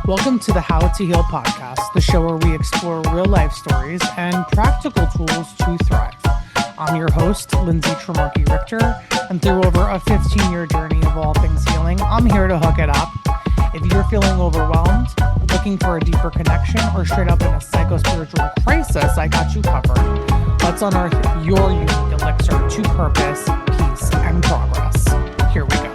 Welcome to the How to Heal podcast, the show where we explore real life stories and practical tools to thrive. I'm your host, Lindsay Trimarchi Richter, and through over a 15-year journey of all things healing, I'm here to hook it up. If you're feeling overwhelmed, looking for a deeper connection, or straight up in a psycho-spiritual crisis, I got you covered. Let's unearth your unique elixir to purpose, peace, and progress. Here we go.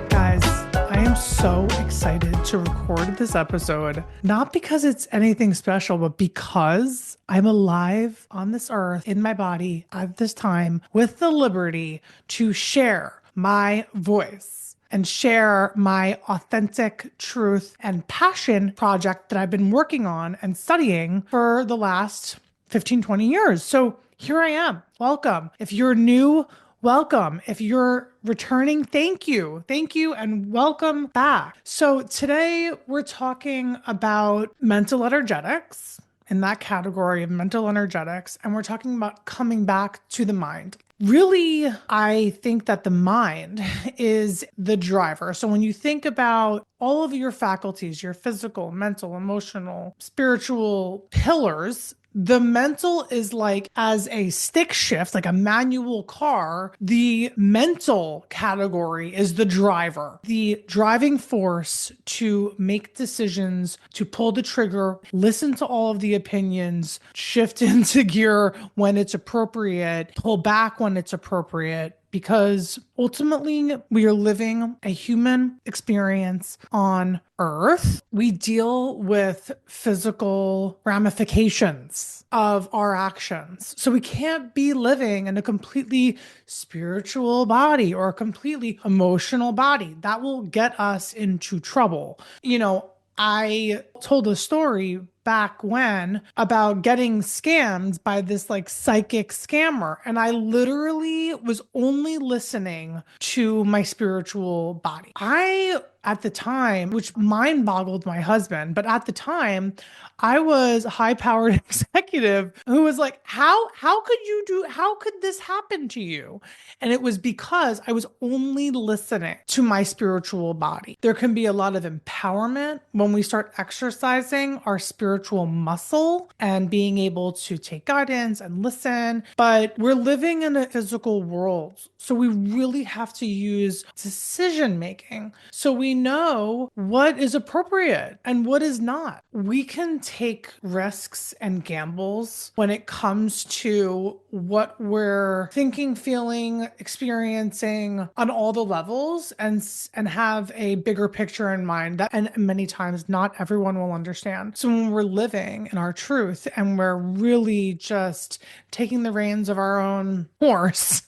Guys, I am so excited to record this episode, not because it's anything special, but because I'm alive on this earth, in my body, at this time, with the liberty to share my voice and share my authentic truth and passion project that I've been working on and studying for the last 15, 20 years. So here I am. Welcome. If you're new, welcome. If you're returning, thank you. Thank you and welcome back. So today we're talking about mental energetics, in that category of mental energetics, and we're talking about coming back to the mind. Really, I think that the mind is the driver. So when you think about all of your faculties, your physical, mental, emotional, spiritual pillars, the mental is like as a stick shift, like a manual car. The mental category is the driver, the driving force to make decisions, to pull the trigger, listen to all of the opinions, shift into gear when it's appropriate, pull back when it's appropriate. Because ultimately, we are living a human experience on Earth. We deal with physical ramifications of our actions. So we can't be living in a completely spiritual body or a completely emotional body. That will get us into trouble. I told a story back when about getting scammed by this like psychic scammer. And I literally was only listening to my spiritual body. At the time, which mind boggled my husband, but at the time I was a high powered executive who was like, how could this happen to you? And it was because I was only listening to my spiritual body. There can be a lot of empowerment when we start exercising our spiritual muscle and being able to take guidance and listen, but we're living in a physical world. So we really have to use decision making. So we know what is appropriate and what is not. We can take risks and gambles when it comes to what we're thinking, feeling, experiencing on all the levels and have a bigger picture in mind that, and many times not everyone will understand. So when we're living in our truth and we're really just taking the reins of our own horse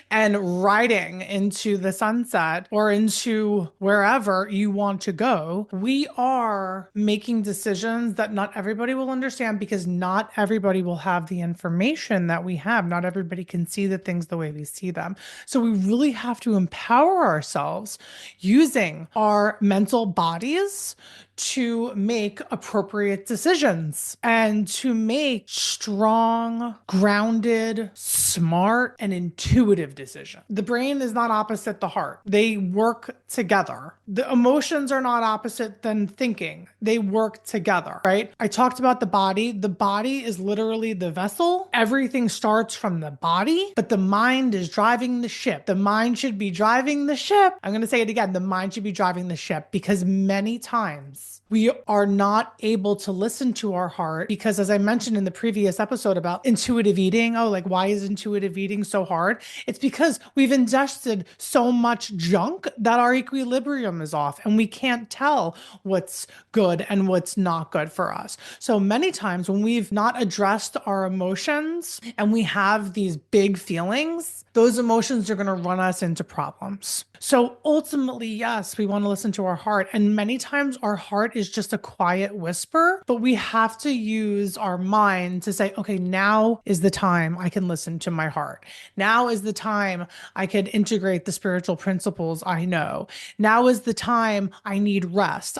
and riding into the sunset or into wherever you want to go, we are making decisions that not everybody will understand because not everybody will have the information that we have. Not everybody can see the things the way we see them. So we really have to empower ourselves using our mental bodies to make appropriate decisions and to make strong, grounded, smart, and intuitive decisions. The brain is not opposite the heart. They work together. The emotions are not opposite than thinking. They work together, right? I talked about the body. The body is literally the vessel. Everything starts from the body, but the mind is driving the ship. The mind should be driving the ship. I'm going to say it again. The mind should be driving the ship because many times we are not able to listen to our heart because, as I mentioned in the previous episode about intuitive eating, why is intuitive eating so hard? It's because we've ingested so much junk that our equilibrium is off and we can't tell what's good and what's not good for us. So many times when we've not addressed our emotions and we have these big feelings, those emotions are going to run us into problems. So ultimately, yes, we want to listen to our heart. And many times our heart is just a quiet whisper, but we have to use our mind to say, okay, now is the time I can listen to my heart. Now is the time I can integrate the spiritual principles I know. Now is the time I need rest.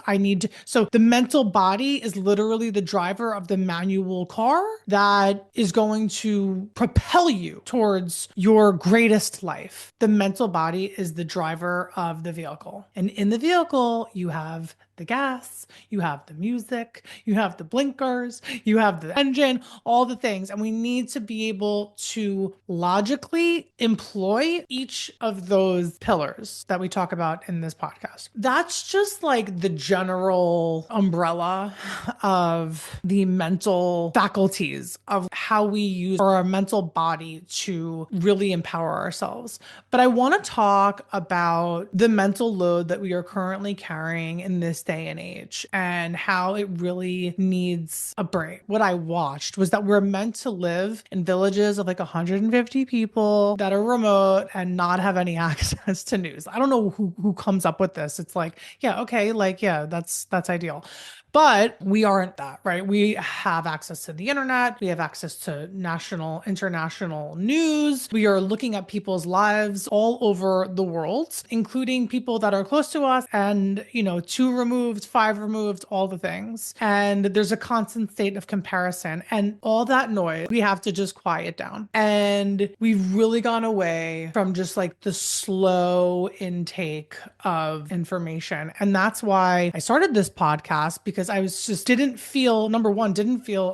So the mental body is literally the driver of the manual car that is going to propel you towards your greatest life. The mental body is the driver of the vehicle. And in the vehicle, you have the gas, you have the music, you have the blinkers, you have the engine, all the things. And we need to be able to logically employ each of those pillars that we talk about in this podcast. That's just like the general umbrella of the mental faculties of how we use our mental body to really empower ourselves. But I want to talk about the mental load that we are currently carrying in this day and age and how it really needs a break. What I watched was that we're meant to live in villages of like 150 people that are remote and not have any access to news. I don't know who comes up with this. It's like, yeah, okay, like, yeah, that's ideal. But we aren't that, right? We have access to the internet. We have access to national, international news. We are looking at people's lives all over the world, including people that are close to us and, 2 removed, 5 removed, all the things. And there's a constant state of comparison and all that noise. We have to just quiet down. And we've really gone away from just like the slow intake of information. And that's why I started this podcast, because I was just didn't feel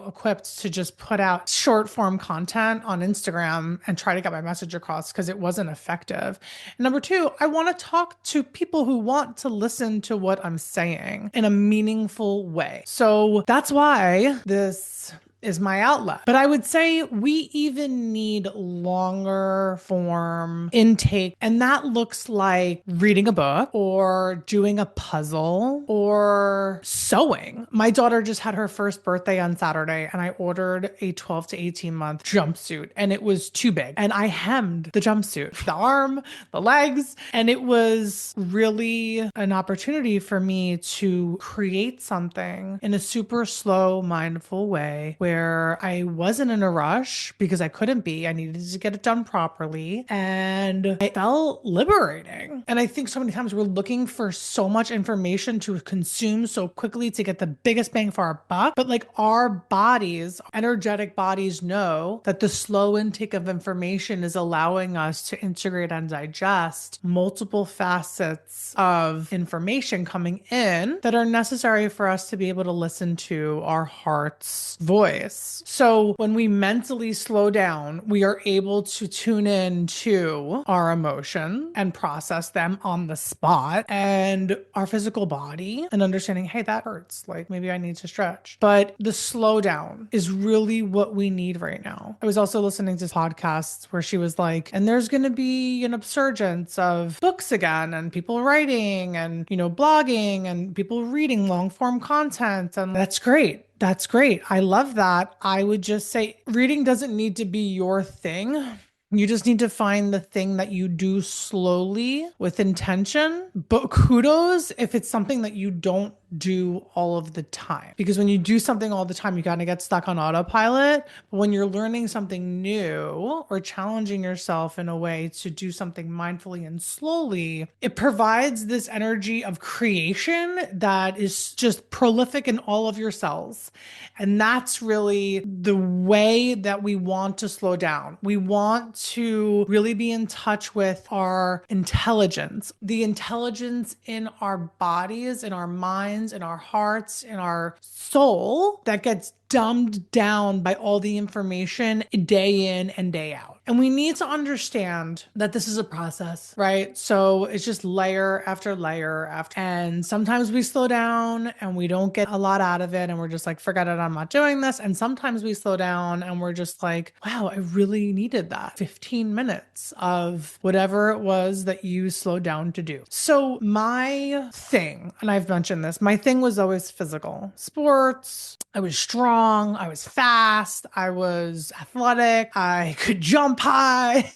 equipped to just put out short form content on Instagram and try to get my message across, because it wasn't effective. And number 2, I want to talk to people who want to listen to what I'm saying in a meaningful way. So that's why this is my outlet. But I would say we even need longer form intake. And that looks like reading a book or doing a puzzle or sewing. My daughter just had her first birthday on Saturday, and I ordered a 12 to 18 month jumpsuit, and it was too big. And I hemmed the jumpsuit, the arm, the legs, and it was really an opportunity for me to create something in a super slow, mindful way where I wasn't in a rush because I couldn't be. I needed to get it done properly, and it felt liberating. And I think so many times we're looking for so much information to consume so quickly to get the biggest bang for our buck. But like our bodies, energetic bodies, know that the slow intake of information is allowing us to integrate and digest multiple facets of information coming in that are necessary for us to be able to listen to our heart's voice. So when we mentally slow down, we are able to tune in to our emotion and process them on the spot, and our physical body, and understanding, hey, that hurts. Like maybe I need to stretch. But the slowdown is really what we need right now. I was also listening to podcasts where she was like, and there's going to be an upsurgence of books again, and people writing and, blogging and people reading long form content. And that's great. That's great. I love that. I would just say reading doesn't need to be your thing. You just need to find the thing that you do slowly with intention. But kudos if it's something that you don't do all of the time. Because when you do something all the time, you kind of get stuck on autopilot. But when you're learning something new or challenging yourself in a way to do something mindfully and slowly, it provides this energy of creation that is just prolific in all of your cells. And that's really the way that we want to slow down. We want to really be in touch with our intelligence, the intelligence in our bodies, in our minds, in our hearts, in our soul that gets dumbed down by all the information day in and day out. And we need to understand that this is a process, right? So it's just layer after layer after. And sometimes we slow down and we don't get a lot out of it. And we're just like, forget it, I'm not doing this. And sometimes we slow down and we're just like, wow, I really needed that 15 minutes of whatever it was that you slowed down to do. So my thing, and I've mentioned this, my thing was always physical. Sports, I was strong, I was fast, I was athletic, I could jump high.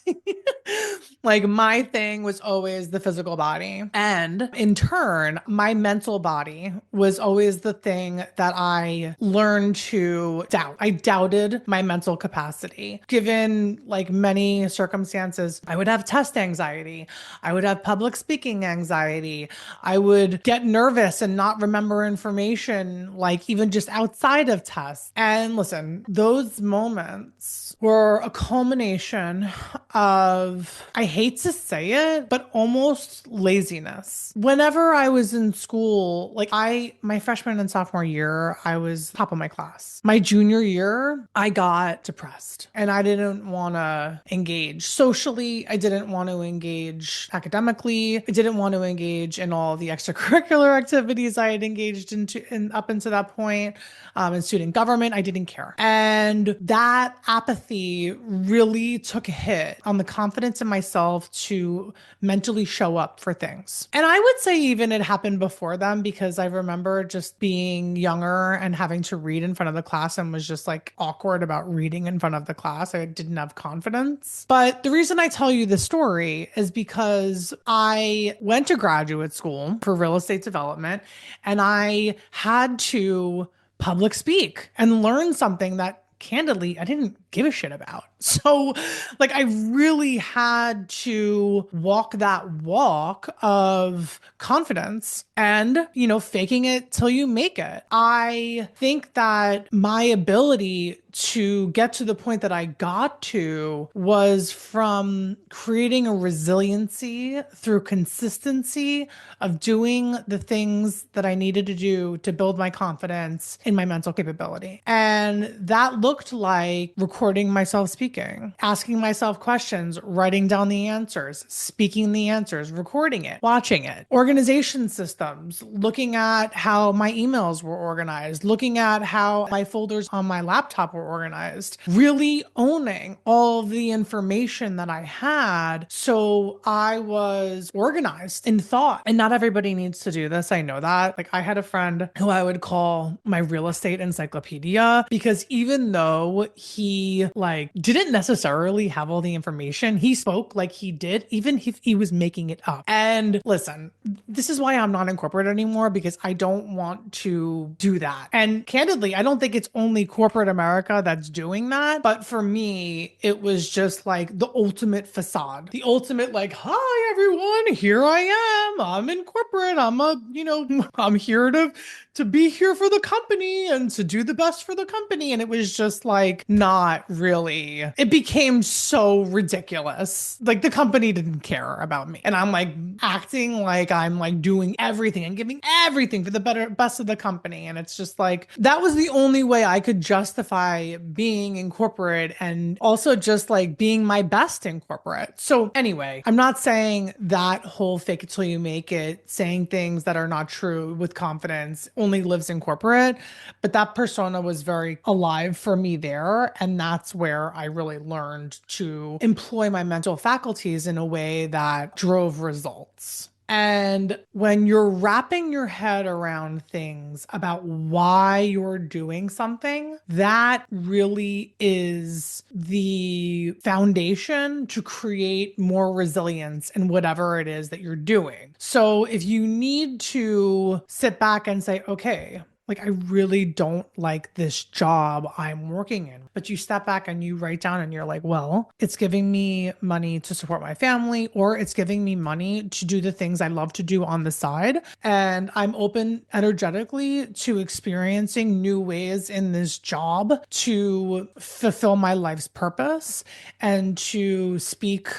Like my thing was always the physical body. And in turn, my mental body was always the thing that I learned to doubt. I doubted my mental capacity. Given like many circumstances, I would have test anxiety. I would have public speaking anxiety. I would get nervous and not remember information, like even just outside of tests. class. And listen, those moments were a culmination of, I hate to say it, but almost laziness. Whenever I was in school, like my freshman and sophomore year, I was top of my class. My junior year, I got depressed and I didn't want to engage socially. I didn't want to engage academically. I didn't want to engage in all the extracurricular activities I had engaged into in, up until that point. In student government, I didn't care. And that apathy really took a hit on the confidence in myself to mentally show up for things. And I would say even it happened before them because I remember just being younger and having to read in front of the class and was just like awkward about reading in front of the class. I didn't have confidence. But the reason I tell you this story is because I went to graduate school for real estate development and I had to public speak and learn something that candidly I didn't give a shit about. So like I really had to walk that walk of confidence and, faking it till you make it. I think that my ability to get to the point that I got to was from creating a resiliency through consistency of doing the things that I needed to do to build my confidence in my mental capability. And that looked like recording myself speaking, asking myself questions, writing down the answers, speaking the answers, recording it, watching it, organization systems, looking at how my emails were organized, looking at how my folders on my laptop were organized, really owning all of the information that I had. So I was organized in thought. And not everybody needs to do this. I know that. Like I had a friend who I would call my real estate encyclopedia because even though he like didn't necessarily have all the information, he spoke like he did, even if he was making it up. And listen, this is why I'm not in corporate anymore because I don't want to do that. And candidly, I don't think it's only corporate America that's doing that. But for me, it was just like the ultimate facade, the ultimate like, hi, everyone, here I am. I'm in corporate. I'm here to be here for the company and to do the best for the company. And it was just like not really, it became so ridiculous. Like the company didn't care about me. And I'm like acting like I'm like doing everything and giving everything for the best of the company. And it's just like, that was the only way I could justify being in corporate and also just like being my best in corporate. So anyway, I'm not saying that whole fake it till you make it, saying things that are not true with confidence only lives in corporate, but that persona was very alive for me there. And that's where I really learned to employ my mental faculties in a way that drove results. And when you're wrapping your head around things about why you're doing something, that really is the foundation to create more resilience in whatever it is that you're doing. So if you need to sit back and say, okay, like, I really don't like this job I'm working in. But you step back and you write down and you're like, well, it's giving me money to support my family, or it's giving me money to do the things I love to do on the side. And I'm open energetically to experiencing new ways in this job to fulfill my life's purpose and to speak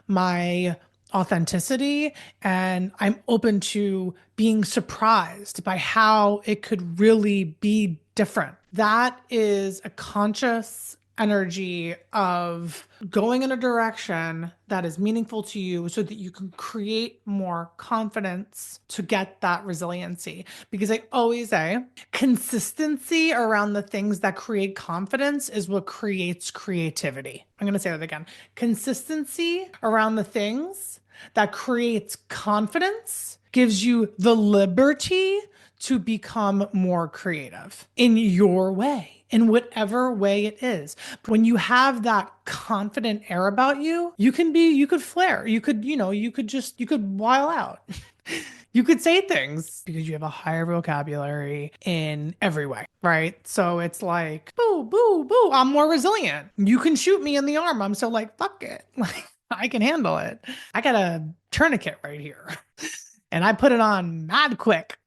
my authenticity, and I'm open to being surprised by how it could really be different. That is a conscious energy of going in a direction that is meaningful to you so that you can create more confidence to get that resiliency. Because I always say consistency around the things that create confidence is what creates creativity. I'm going to say that again. Consistency around the things that creates confidence gives you the liberty to become more creative in your way, in whatever way it is. When you have that confident air about you, you could flare, you could while out. You could say things because you have a higher vocabulary in every way, right? So it's like, boo, boo, boo, I'm more resilient. You can shoot me in the arm. I'm so like, fuck it. Like, I can handle it. I got a tourniquet right here and I put it on mad quick.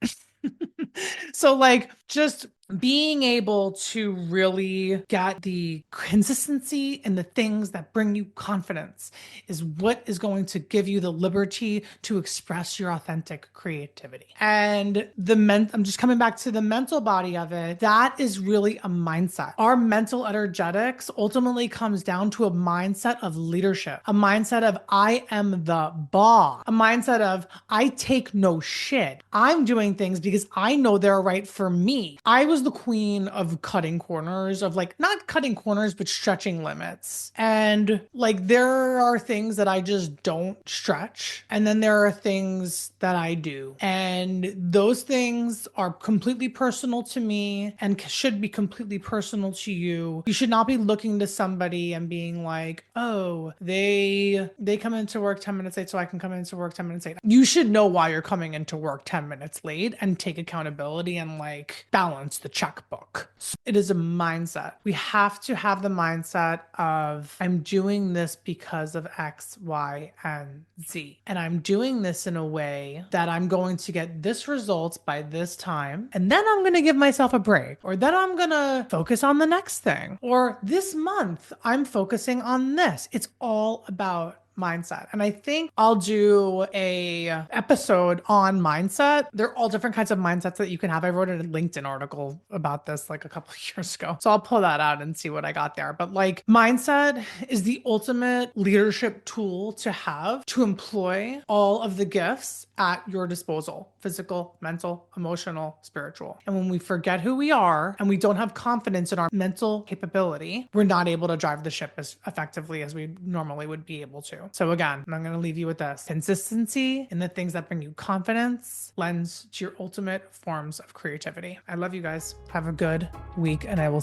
So like just being able to really get the consistency and the things that bring you confidence is what is going to give you the liberty to express your authentic creativity. And I'm just coming back to the mental body of it. That is really a mindset. Our mental energetics ultimately comes down to a mindset of leadership, a mindset of I am the boss, a mindset of I take no shit. I'm doing things because I know they're right for me. I was the queen of cutting corners, of like not cutting corners, but stretching limits. And like there are things that I just don't stretch. And then there are things that I do. And those things are completely personal to me and should be completely personal to you. You should not be looking to somebody and being like, oh, they come into work 10 minutes late, so I can come into work 10 minutes late. You should know why you're coming into work 10 minutes late and take accountability and like balance the checkbook. So it is a mindset. We have to have the mindset of I'm doing this because of X, Y, and Z. And I'm doing this in a way that I'm going to get this results by this time. And then I'm going to give myself a break, or then I'm going to focus on the next thing. Or this month, I'm focusing on this. It's all about mindset. And I think I'll do a episode on mindset. They're all different kinds of mindsets that you can have. I wrote a LinkedIn article about this like a couple of years ago. So I'll pull that out and see what I got there. But like mindset is the ultimate leadership tool to have to employ all of the gifts at your disposal: physical, mental, emotional, spiritual. And when we forget who we are and we don't have confidence in our mental capability, we're not able to drive the ship as effectively as we normally would be able to. So again, I'm going to leave you with this: consistency in the things that bring you confidence lends to your ultimate forms of creativity. I love you guys. Have a good week, and I will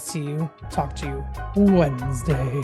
talk to you Wednesday.